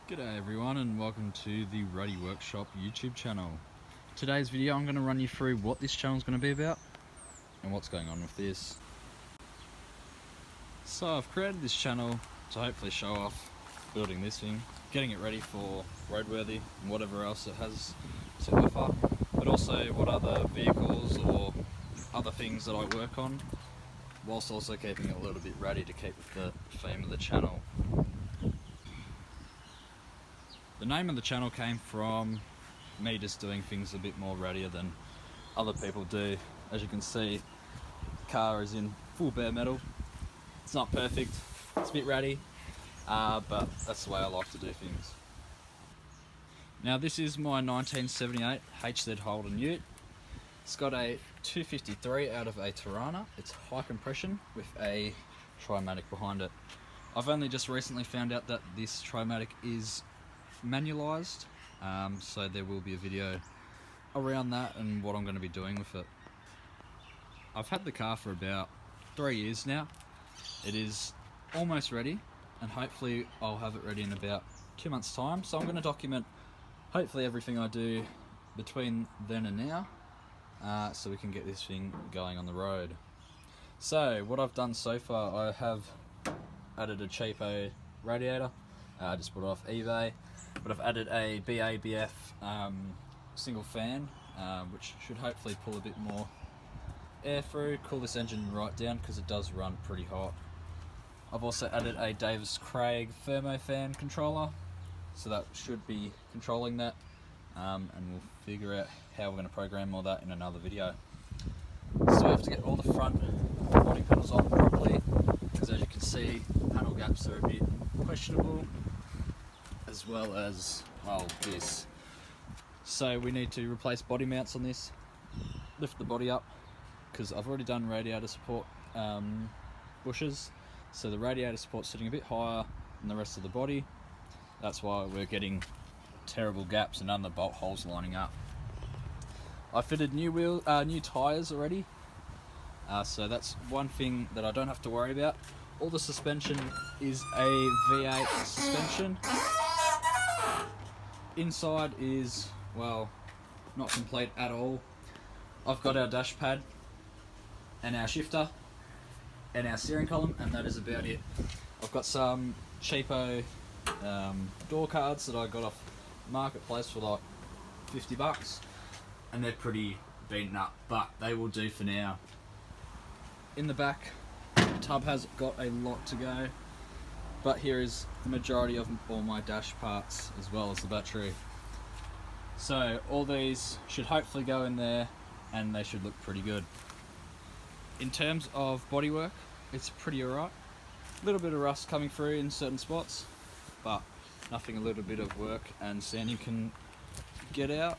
G'day everyone and welcome to the Ratty Workshop YouTube channel. Today's video I'm going to run you through what this channel is going to be about and what's going on with this. So I've created this channel to hopefully show off building this thing, getting it ready for roadworthy and whatever else it has to offer, but also what other vehicles or other things that I work on, whilst also keeping it a little bit ratty to keep with the theme of the channel. The name of the channel came from me just doing things a bit more rattier than other people do. As you can see, the car is in full bare metal. It's not perfect, it's a bit ratty, but that's the way I like to do things. Now this is my 1978 HZ Holden Ute. It's got a 253 out of a Tirana. It's high compression with a Trimatic behind it. I've only just recently found out that this Trimatic is manualised, so there will be a video around that and what I'm going to be doing with it. I've had the car for about 3 years now. It is almost ready and hopefully I'll have it ready in about 2 months time, so I'm going to document hopefully everything I do between then and now, so we can get this thing going on the road. So what I've done so far, I have added a cheapo radiator. I just bought it off eBay, but I've added a BABF single fan, which should hopefully pull a bit more air through, cool this engine right down because it does run pretty hot. I've also added a Davis Craig thermo fan controller, so that should be controlling that, and we'll figure out how we're going to program all that in another video. So I have to get all the front body panels on properly, because as you can see, panel gaps are a bit questionable, as well as, well, this. So we need to replace body mounts on this, lift the body up, because I've already done radiator support bushes, so the radiator support's sitting a bit higher than the rest of the body. That's why we're getting terrible gaps and none of the bolt holes lining up. I fitted new tyres already, so that's one thing that I don't have to worry about. All the suspension is a V8 suspension. Inside is, well, not complete at all. I've got our dash pad and our shifter and our steering column, and that is about it. I've got some cheapo door cards that I got off Marketplace for like 50 bucks, and they're pretty beaten up, but they will do for now. In the back, the tub has got a lot to go, but here is the majority of all my dash parts as well as the battery. So all these should hopefully go in there and they should look pretty good. In terms of bodywork, it's pretty alright. A little bit of rust coming through in certain spots, but nothing a little bit of work and sanding can get out.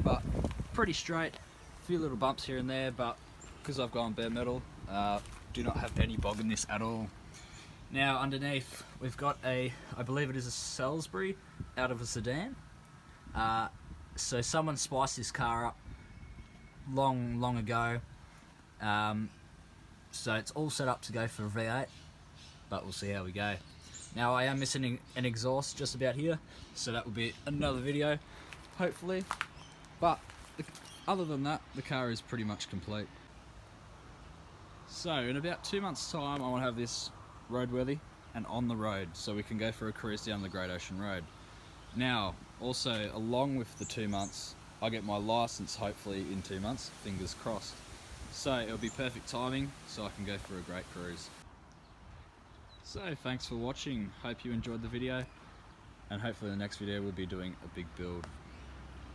But pretty straight, a few little bumps here and there, but because I've gone bare metal, do not have any bog in this at all. Now underneath we've got a, I believe it is a Salisbury out of a sedan. So someone spiced this car up long ago, so it's all set up to go for a V8, but we'll see how we go. Now I am missing an exhaust just about here, so that will be another video hopefully, but other than that the car is pretty much complete. So in about 2 months time I want to have this roadworthy and on the road, so we can go for a cruise down the Great Ocean Road. Now also, along with the 2 months, I get my license hopefully in 2 months, fingers crossed. So it'll be perfect timing so I can go for a great cruise. So thanks for watching, hope you enjoyed the video, and hopefully the next video we'll be doing a big build.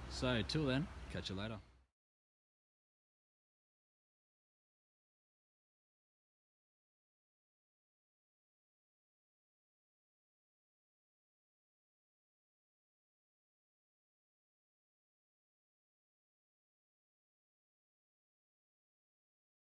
So till then, catch you later.